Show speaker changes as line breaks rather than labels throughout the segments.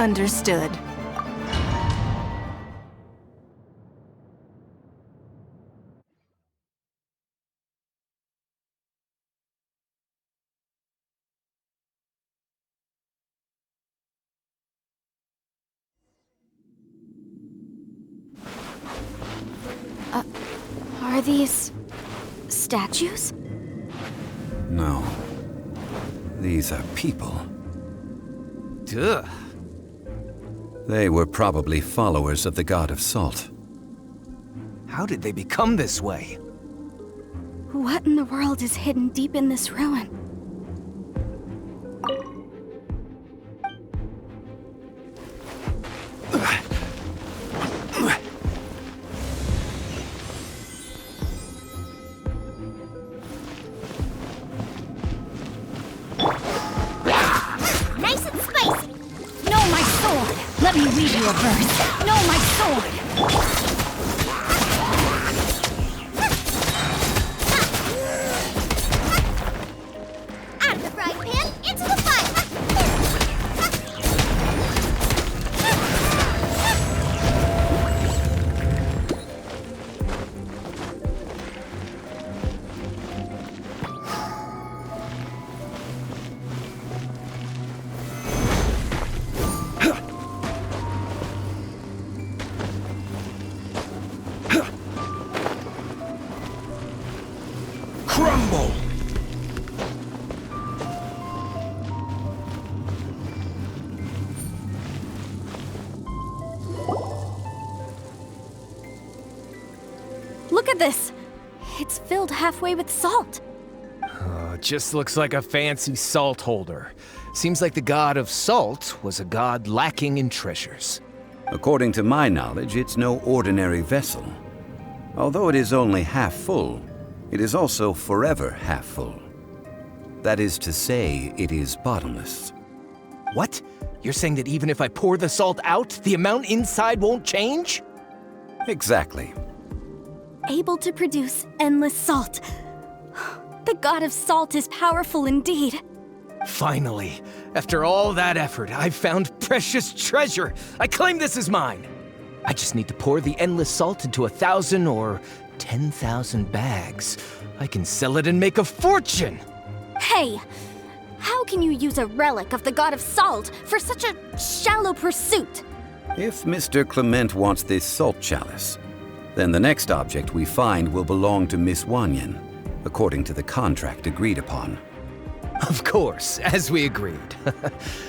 Understood.
Are these statues?
No. These are people.
Duh.
They were probably followers of the god of salt.
How did they become this way?
What in the world is hidden deep in this ruin?
Nice and spicy! No, my sword! Let me read you a verse. No, my sword! Out of the frying pan, into the fire!
Crumble!
Look at this! It's filled halfway with salt.
Just looks like a fancy salt holder. Seems like the god of salt was a god lacking in treasures.
According to my knowledge, it's no ordinary vessel. Although it is only half full, it is also forever half full. That is to say, it is bottomless.
What? You're saying that even if I pour the salt out, the amount inside won't change?
Exactly.
Able to produce endless salt. The god of salt is powerful indeed.
Finally, after all that effort, I've found precious treasure. I claim this as mine. I just need to pour the endless salt into 1,000 or 10,000 bags. I can sell it and make a fortune.
Hey! How can you use a relic of the god of salt for such a shallow pursuit?
If Mr. Clement wants this salt chalice, then the next object we find will belong to Miss Wanyan, according to the contract agreed upon.
Of course, as we agreed.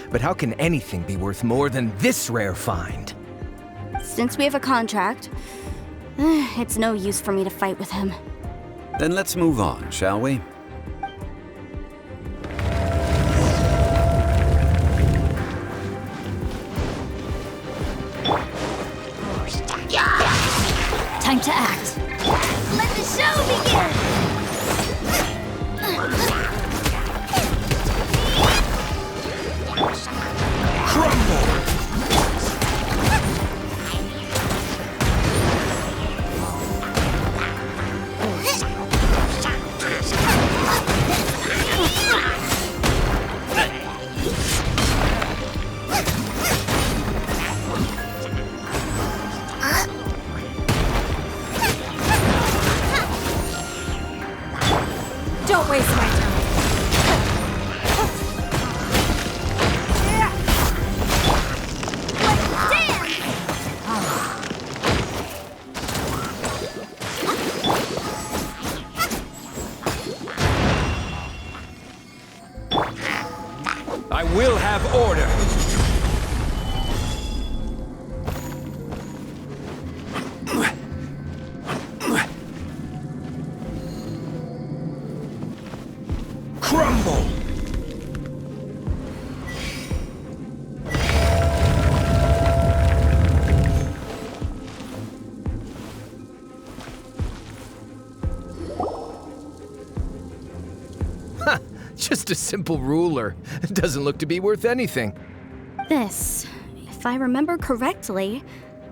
But how can anything be worth more than this rare find?
Since we have a contract, it's no use for me to fight with him.
Then let's move on, shall we?
Time to act. Let the show begin!
Don't waste my time.
I will have order. Crumble! Just a simple ruler. It doesn't look to be worth anything.
This, if I remember correctly,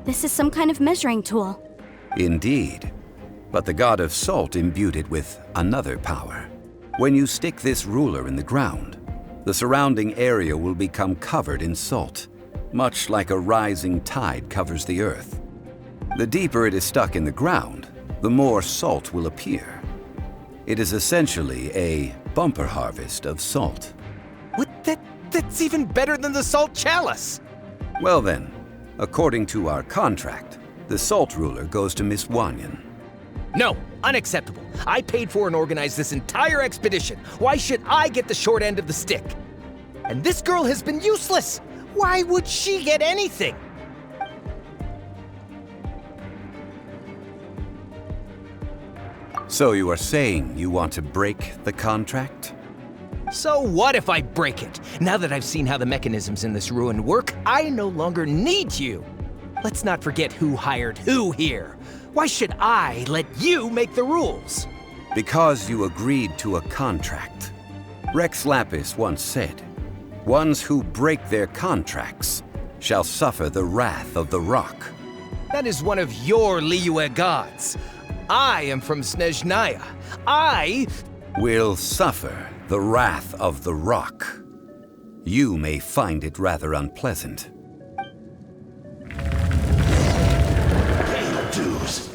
this is some kind of measuring tool.
Indeed. But the god of salt imbued it with another power. When you stick this ruler in the ground, the surrounding area will become covered in salt, much like a rising tide covers the earth. The deeper it is stuck in the ground, the more salt will appear. It is essentially a bumper harvest of salt.
What? That's even better than the salt chalice!
Well then, according to our contract, the salt ruler goes to Miss Wanyan.
No, unacceptable. I paid for and organized this entire expedition. Why should I get the short end of the stick? And this girl has been useless! Why would she get anything?
So you are saying you want to break the contract?
So what if I break it? Now that I've seen how the mechanisms in this ruin work, I no longer need you. Let's not forget who hired who here. Why should I let you make the rules?
Because you agreed to a contract. Rex Lapis once said, "Ones who break their contracts shall suffer the wrath of the rock."
That is one of your Liyue gods. I am from Snezhnaya. I
will suffer the wrath of the rock. You may find it rather unpleasant.
Pay the dues.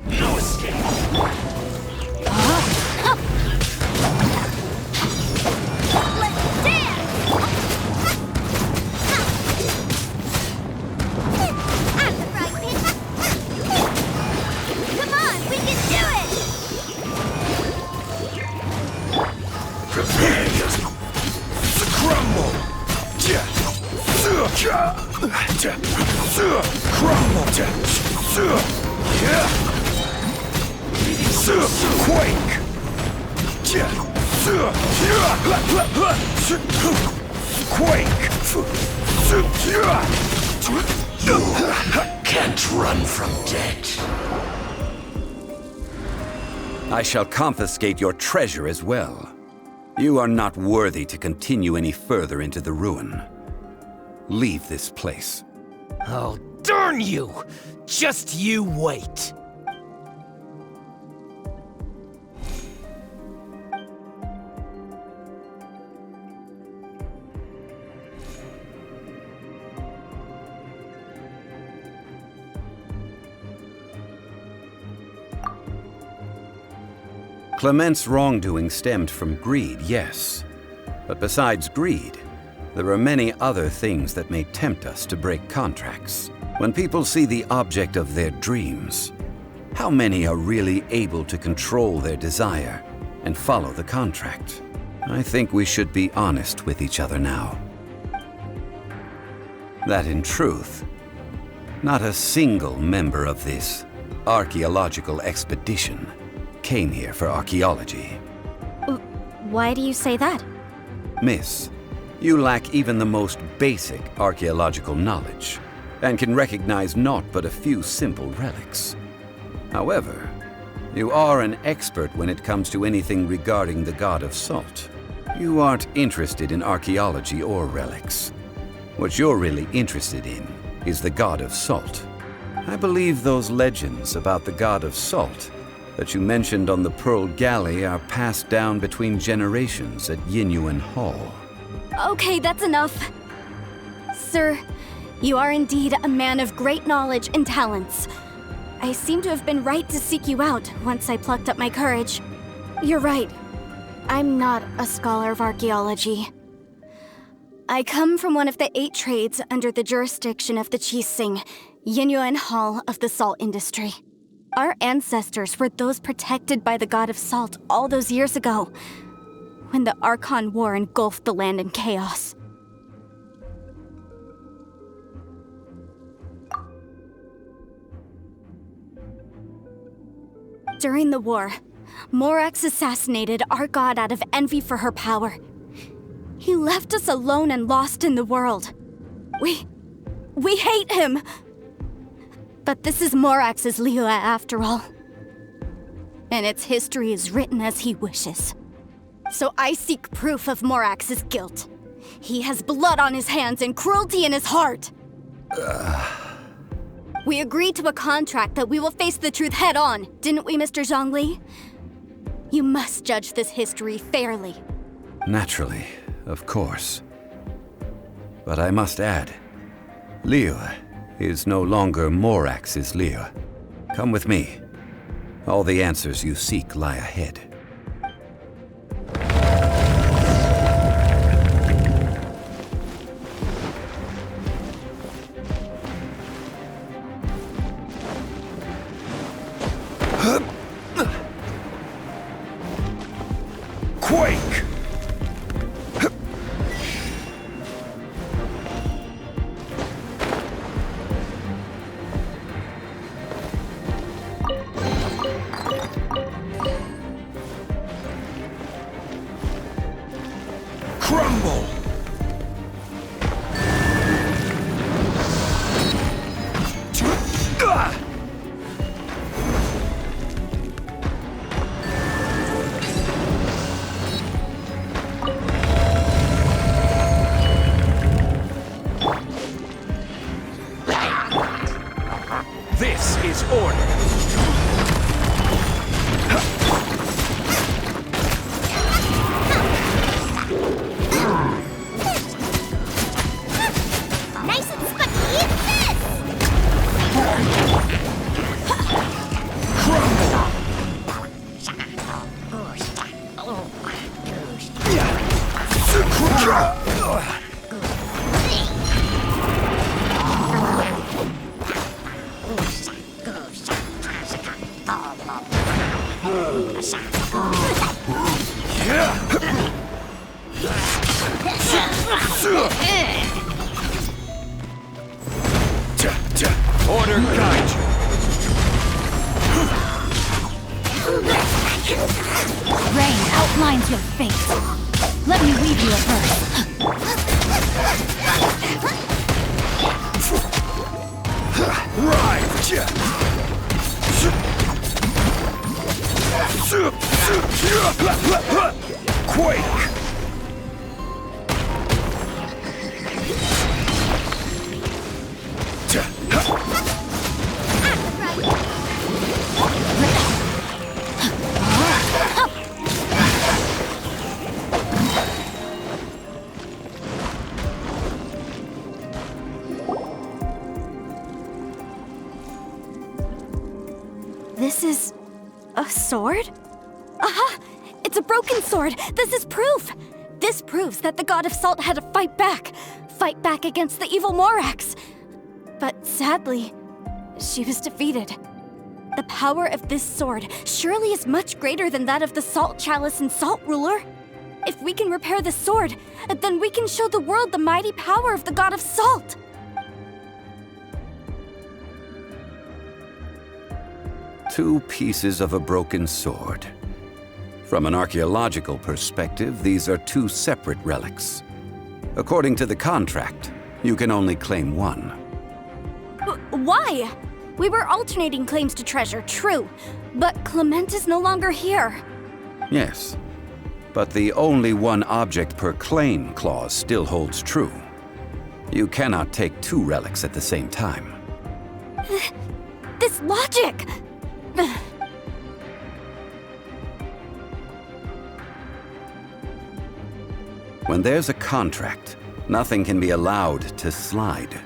No escape. Quake! Quake! You can't run from death.
I shall confiscate your treasure as well. You are not worthy to continue any further into the ruin. Leave this place.
Oh, darn you! Just you wait.
Clement's wrongdoing stemmed from greed, yes. But besides greed, there are many other things that may tempt us to break contracts. When people see the object of their dreams, how many are really able to control their desire and follow the contract? I think we should be honest with each other now. That in truth, not a single member of this archaeological expedition came here for archaeology.
Why do you say that?
Miss, you lack even the most basic archaeological knowledge, and can recognize naught but a few simple relics. However, you are an expert when it comes to anything regarding the god of salt. You aren't interested in archaeology or relics. What you're really interested in is the god of salt. I believe those legends about the god of salt that you mentioned on the Pearl Galley are passed down between generations at Yinyuan Hall.
Okay, that's enough. Sir, you are indeed a man of great knowledge and talents. I seem to have been right to seek you out once I plucked up my courage. You're right. I'm not a scholar of archaeology. I come from one of the 8 trades under the jurisdiction of the Qixing, Yinyuan Hall of the salt industry. Our ancestors were those protected by the god of salt all those years ago, when the Archon War engulfed the land in chaos. During the war, Morax assassinated our god out of envy for her power. He left us alone and lost in the world. We hate him! But this is Morax's Liyue after all. And its history is written as he wishes. So I seek proof of Morax's guilt. He has blood on his hands and cruelty in his heart. We agreed to a contract that we will face the truth head-on, didn't we, Mr. Zhongli? You must judge this history fairly.
Naturally, of course. But I must add, Liu is no longer Morax's Liu. Come with me. All the answers you seek lie ahead.
Quake! Crumble! This is order.
Nice and squishy. Eat this!
Order guide you.
Rain outlines your fate. Let me weave you a verse.
Right. Quake.
This is a sword? Aha! It's a broken sword! This is proof! This proves that the God of Salt had to fight back against the evil Morax. But sadly, she was defeated. The power of this sword surely is much greater than that of the Salt Chalice and Salt Ruler. If we can repair the sword, then we can show the world the mighty power of the God of Salt.
Two pieces of a broken sword. From an archaeological perspective, these are two separate relics. According to the contract, you can only claim one.
Why? We were alternating claims to treasure, true. But Clement is no longer here.
Yes, but the only one object per claim clause still holds true. You cannot take two relics at the same time.
This logic!
When there's a contract, nothing can be allowed to slide.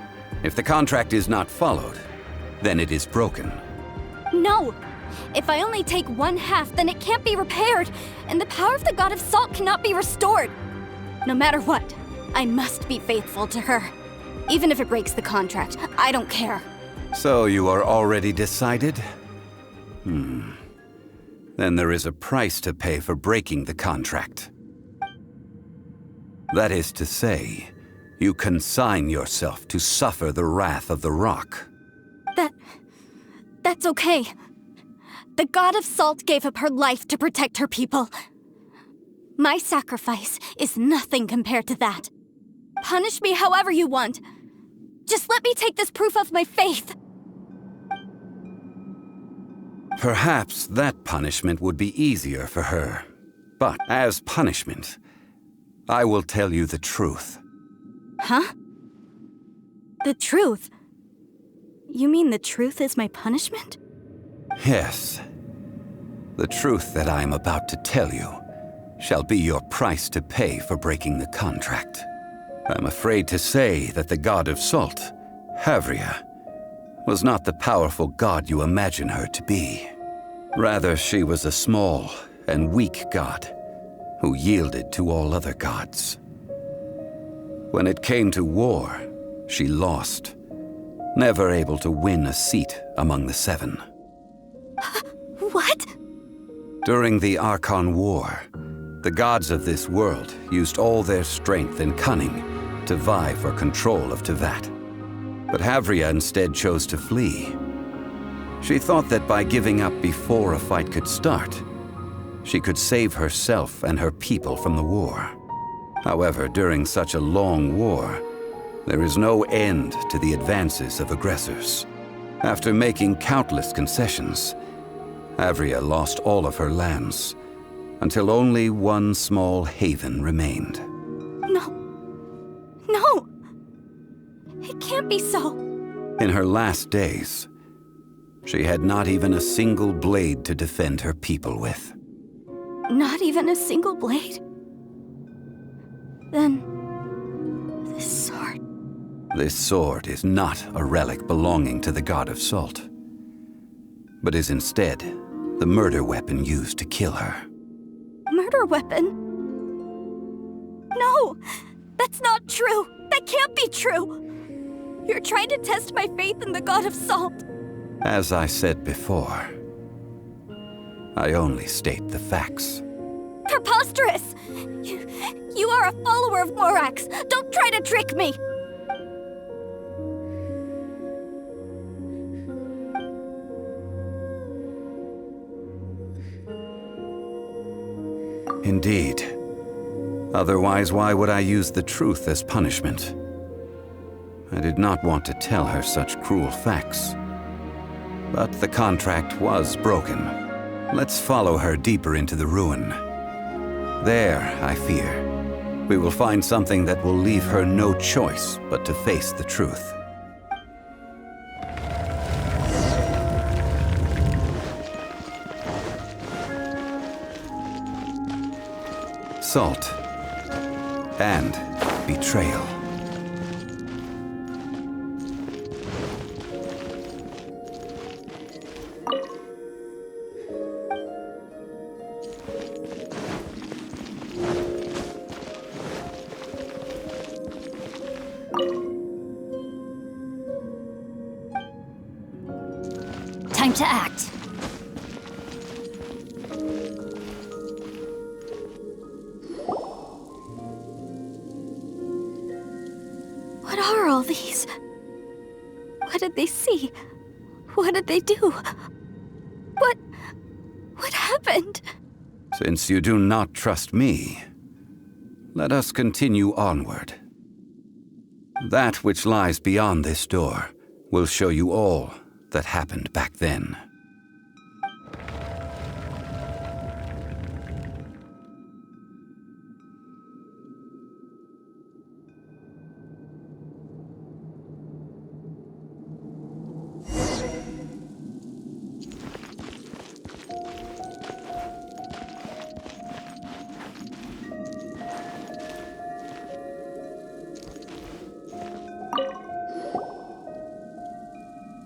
If the contract is not followed, then it is broken.
No! If I only take one half, then it can't be repaired, and the power of the God of Salt cannot be restored. No matter what, I must be faithful to her. Even if it breaks the contract, I don't care.
So you are already decided? Then there is a price to pay for breaking the contract. That is to say, you consign yourself to suffer the wrath of the rock.
That's okay. The God of Salt gave up her life to protect her people. My sacrifice is nothing compared to that. Punish me however you want. Just let me take this proof of my faith.
Perhaps that punishment would be easier for her. But as punishment, I will tell you the truth.
Huh? The truth? You mean the truth is my punishment?
Yes. The truth that I am about to tell you shall be your price to pay for breaking the contract. I'm afraid to say that the god of salt, Havria, was not the powerful god you imagine her to be. Rather, she was a small and weak god who yielded to all other gods. When it came to war, she lost, never able to win a seat among the seven.
What?
During the Archon War, the gods of this world used all their strength and cunning to vie for control of Teyvat. But Havria instead chose to flee. She thought that by giving up before a fight could start, she could save herself and her people from the war. However, during such a long war, there is no end to the advances of aggressors. After making countless concessions, Havria lost all of her lands, until only one small haven remained.
No! It can't be so!
In her last days, she had not even a single blade to defend her people with.
Not even a single blade? Then, this sword...
This sword is not a relic belonging to the god of salt, but is instead the murder weapon used to kill her.
Murder weapon? No! That's not true! That can't be true! You're trying to test my faith in the god of salt!
As I said before, I only state the facts.
Preposterous! You are a follower of Morax! Don't try to trick me!
Indeed. Otherwise, why would I use the truth as punishment? I did not want to tell her such cruel facts. But the contract was broken. Let's follow her deeper into the ruin. There, I fear, we will find something that will leave her no choice but to face the truth. Salt and betrayal.
Time to act.
What are all these? What did they see? What did they do? What happened?
Since you do not trust me, let us continue onward. That which lies beyond this door will show you all that happened back then.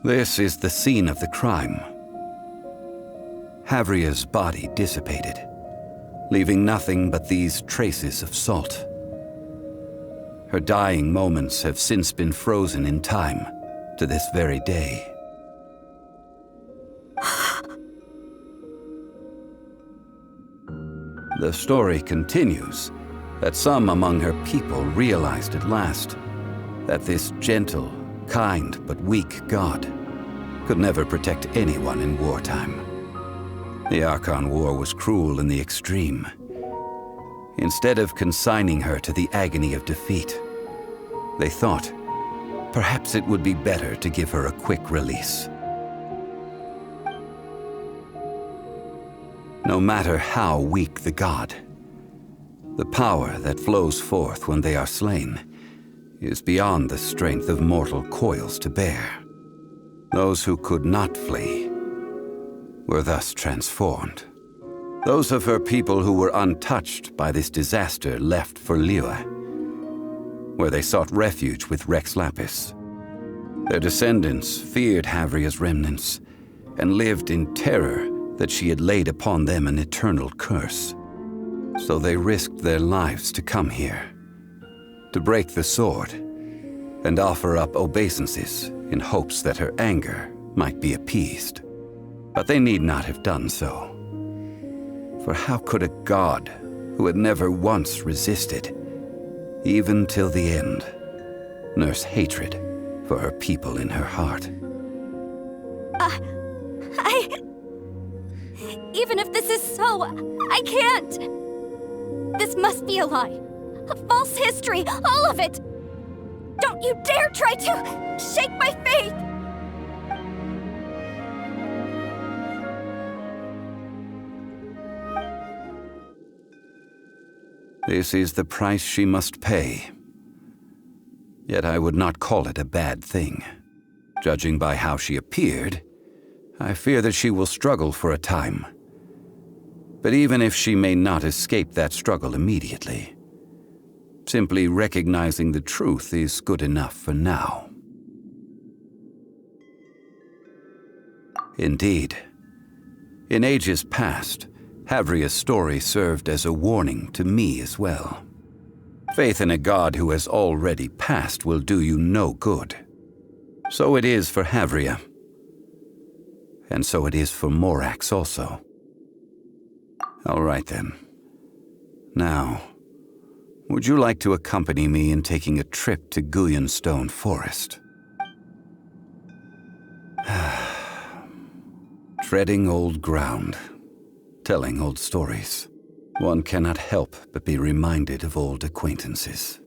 This is the scene of the crime. Havria's body dissipated, leaving nothing but these traces of salt. Her dying moments have since been frozen in time to this very day. The story continues that some among her people realized at last that this gentle, kind but weak god could never protect anyone in wartime. The Archon War was cruel in the extreme. Instead of consigning her to the agony of defeat, they thought perhaps it would be better to give her a quick release. No matter how weak the god, the power that flows forth when they are slain is beyond the strength of mortal coils to bear. Those who could not flee were thus transformed. Those of her people who were untouched by this disaster left for Liyue, where they sought refuge with Rex Lapis. Their descendants feared Havria's remnants and lived in terror that she had laid upon them an eternal curse. So they risked their lives to come here, to break the sword and offer up obeisances in hopes that her anger might be appeased. But they need not have done so. For how could a god who had never once resisted, even till the end, nurse hatred for her people in her heart?
Even if this is so, I can't! This must be a lie. A false history, all of it! Don't you dare try to shake my faith!
This is the price she must pay. Yet I would not call it a bad thing. Judging by how she appeared, I fear that she will struggle for a time. But even if she may not escape that struggle immediately, simply recognizing the truth is good enough for now. Indeed, in ages past, Havria's story served as a warning to me as well. Faith in a god who has already passed will do you no good. So it is for Havria. And so it is for Morax also. All right then. Now, would you like to accompany me in taking a trip to Guyonstone Forest? Treading old ground, telling old stories. One cannot help but be reminded of old acquaintances.